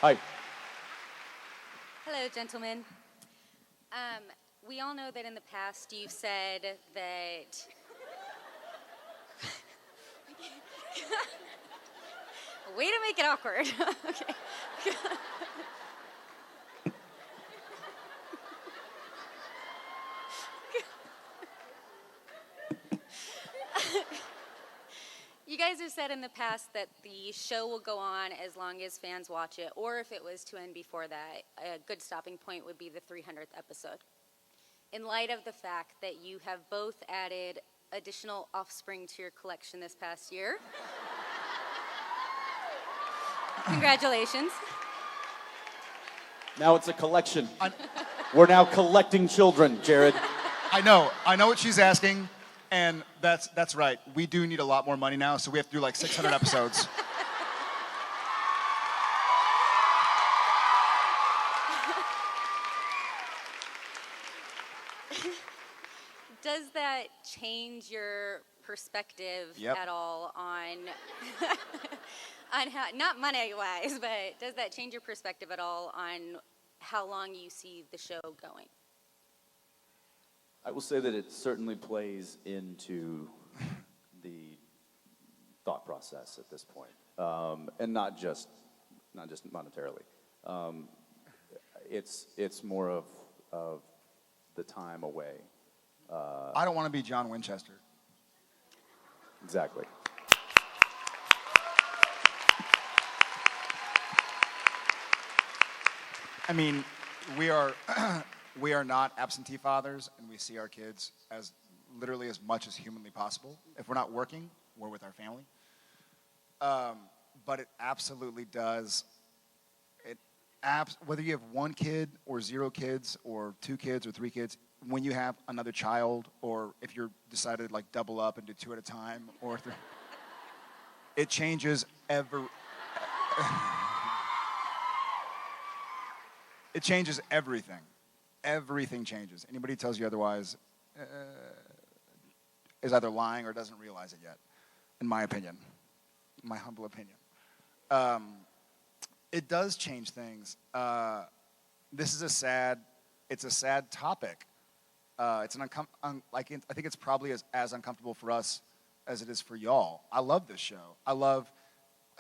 Hi. Hello, gentlemen. We all know that in the past you've said that... Way to make it awkward. Okay. You guys have said in the past that the show will go on as long as fans watch it, or if it was to end before that, a good stopping point would be the 300th episode. In light of the fact that you have both added additional offspring to your collection this past year, congratulations. Now it's a collection. We're now collecting children, Jared. I know what she's asking, and that's right. We do need a lot more money now, so we have to do like 600 episodes. Does that change your perspective at all on on how, not money-wise, but does that change your perspective at all on how long you see the show going? I will say that it certainly plays into the thought process at this point, and not just monetarily. It's more of the time away. I don't want to be John Winchester. Exactly. I mean, we are not absentee fathers, and we see our kids as literally as much as humanly possible. If we're not working, we're with our family. But it absolutely does. Whether you have one kid or 0 kids or 2 kids or 3 kids, when you have another child, or if you're decided to like double up and do 2 at a time, or 3, it changes it changes everything. Everything changes. Anybody who tells you otherwise is either lying or doesn't realize it yet, in my opinion, my humble opinion. It does change things. This is a sad topic. I think it's probably as uncomfortable for us as it is for y'all. I love this show.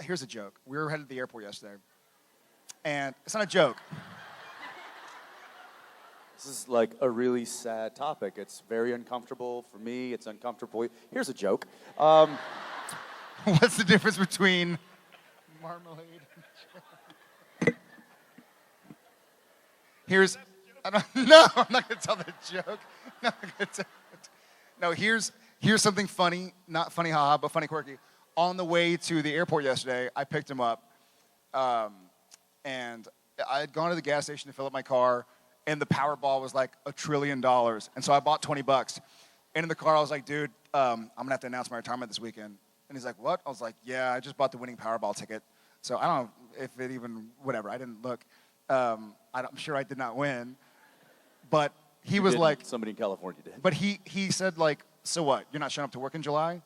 Here's a joke. We were headed to the airport yesterday, and it's not a joke. This is like a really sad topic. It's very uncomfortable for me. It's uncomfortable. Here's a joke. What's the difference between marmalade and No, I'm not going to tell the joke. No, here's something funny. Not funny, haha, but funny, quirky. On the way to the airport yesterday, I picked him up, and I had gone to the gas station to fill up my car, and the Powerball was like $1 trillion. And so I bought $20. And in the car, I was like, dude, I'm going to have to announce my retirement this weekend. And he's like, what? I was like, yeah, I just bought the winning Powerball ticket. So I don't know if it even, whatever, I didn't look. I'm sure I did not win. But he was like... Somebody in California did. But he said, like, so what? You're not showing up to work in July?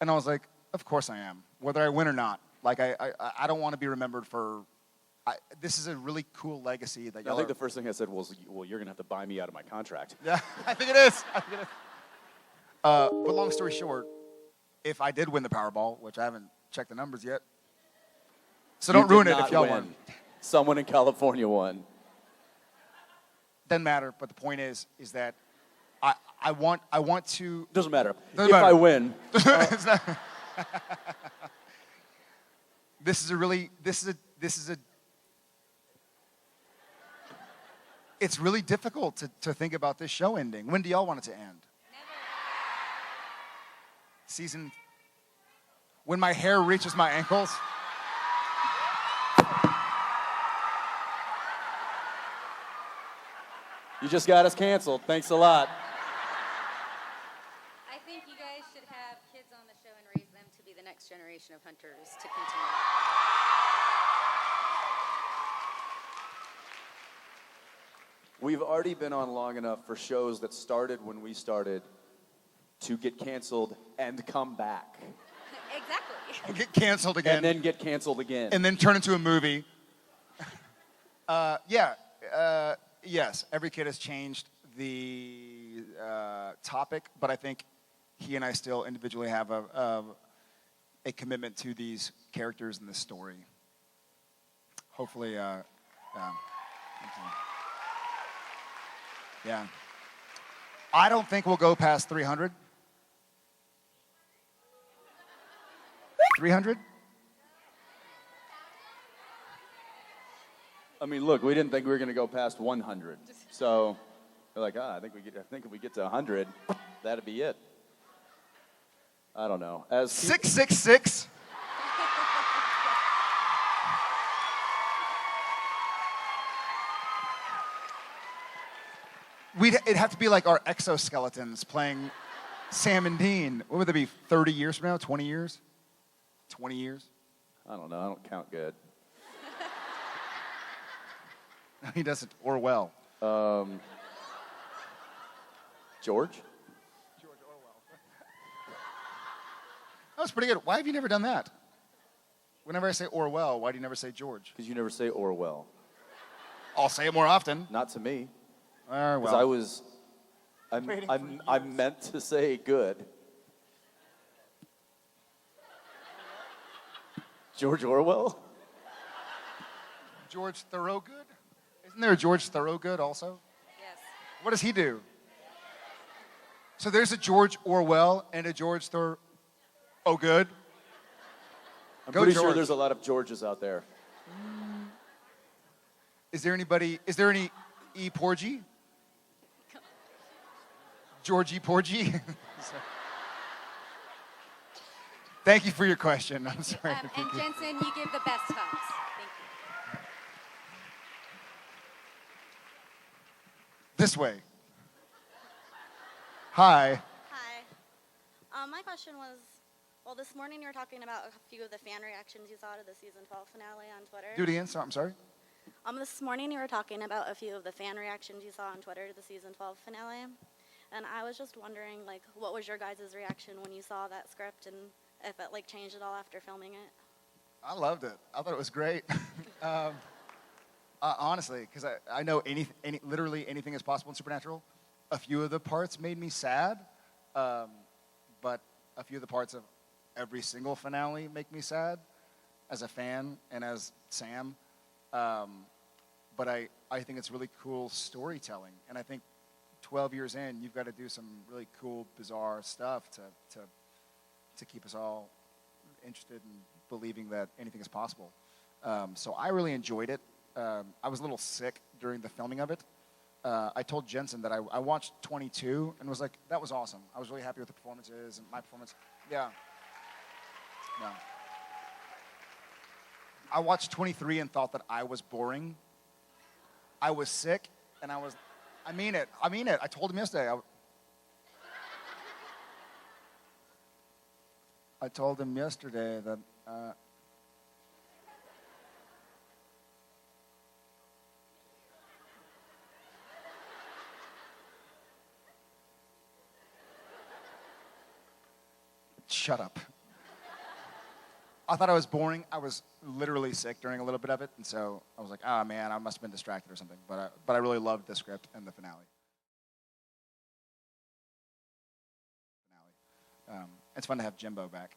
And I was like, of course I am, whether I win or not. Like, I don't want to be remembered for... this is a really cool legacy that y'all I think the first thing I said was, well, you're going to have to buy me out of my contract. Yeah, I think it is. But long story short, if I did win the Powerball, which I haven't checked the numbers yet, so don't ruin it if y'all won. Someone in California won. Doesn't matter, but the point is that I want to... Doesn't matter. Doesn't matter. I win... This is a it's really difficult to think about this show ending. When do y'all want it to end? Never. When my hair reaches my ankles? You just got us canceled. Thanks a lot. I think you guys should have kids on the show and raise them to be the next generation of hunters to continue. We've already been on long enough for shows that started when we started to get canceled and come back. Exactly. And get canceled again. And then get canceled again. And then turn into a movie. Yes, every kid has changed the topic, but I think he and I still individually have a commitment to these characters in this story. Hopefully, yeah. I don't think we'll go past 300. 300? I mean, look, we didn't think we were going to go past 100. So we're like, I think if we get to 100, that'd be it. I don't know. As 666? It'd have to be like our exoskeletons playing Sam and Dean. What would that be, 30 years from now? 20 years? 20 years? I don't know. I don't count good. He doesn't, or well. George? George Orwell. That was pretty good. Why have you never done that? Whenever I say Orwell, why do you never say George? Because you never say Orwell. I'll say it more often. Not to me. Well. I meant to say good. George Orwell? George Thorogood? Isn't there a George Thorogood also? Yes. What does he do? So there's a George Orwell and a George Thorogood. I'm Go pretty George. sure there's a lot of Georges out there. Is there any E. Porgy? Georgie Porgy? Thank you for your question. I'm sorry. And Jensen, you give the best hugs. Thank you. This way. Hi. Hi. My question was, well, this morning you were talking about a few of the fan reactions you saw to the season 12 finale on Twitter. Do it again. I'm sorry. This morning you were talking about a few of the fan reactions you saw on Twitter to the season 12 finale. And I was just wondering, like, what was your guys' reaction when you saw that script and if it, like, changed at all after filming it? I loved it. I thought it was great. Honestly, because I know literally anything is possible in Supernatural. A few of the parts made me sad, but a few of the parts of every single finale make me sad as a fan and as Sam. But I think it's really cool storytelling, and I think 12 years in, you've got to do some really cool, bizarre stuff to keep us all interested in believing that anything is possible. So I really enjoyed it. I was a little sick during the filming of it. I told Jensen that I watched 22 and was like, that was awesome. I was really happy with the performances and my performance. Yeah. I watched 23 and thought that I was boring. I was sick, and I mean it. I told him yesterday. I told him yesterday that shut up. I thought I was boring. I was literally sick during a little bit of it, and so I was like, "Ah, man, I must have been distracted or something." But I really loved the script and the finale. It's fun to have Jimbo back.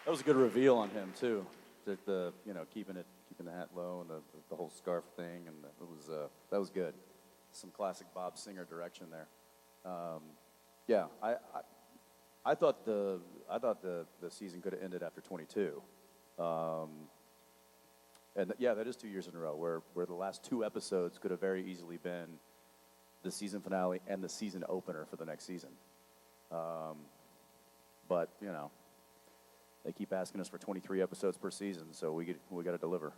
That was a good reveal on him too. The keeping the hat low and the whole scarf thing, and that was good. Some classic Bob Singer direction there. I thought the season could have ended after 22. That is 2 years in a row where the last two episodes could have very easily been the season finale and the season opener for the next season. But they keep asking us for 23 episodes per season, so we got to deliver.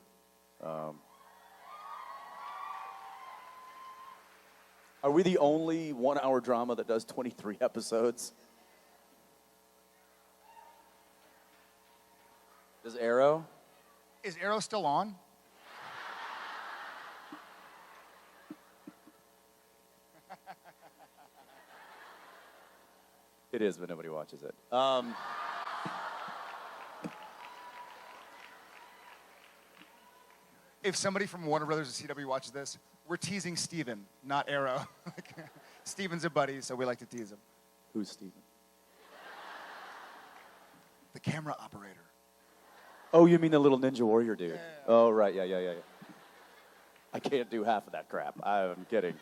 Are we the only 1 hour drama that does 23 episodes? Does Arrow? Is Arrow still on? It is, but nobody watches it. if somebody from Warner Brothers or CW watches this, we're teasing Steven, not Arrow. Steven's a buddy, so we like to tease him. Who's Steven? The camera operator. Oh, you mean the little Ninja Warrior dude? Yeah. Oh, right, yeah. I can't do half of that crap. I'm kidding.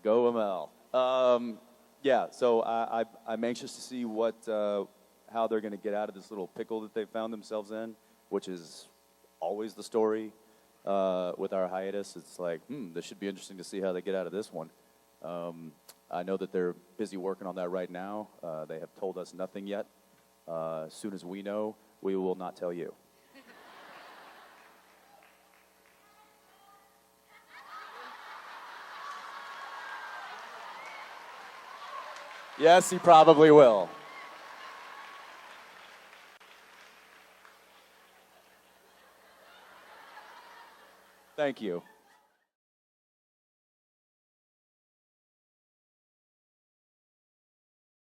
Go Amell. Yeah, so I'm anxious to see how they're going to get out of this little pickle that they found themselves in, which is always the story with our hiatus. It's like, this should be interesting to see how they get out of this one. I know that they're busy working on that right now. They have told us nothing yet. As soon as we know, we will not tell you. Yes, he probably will. Thank you.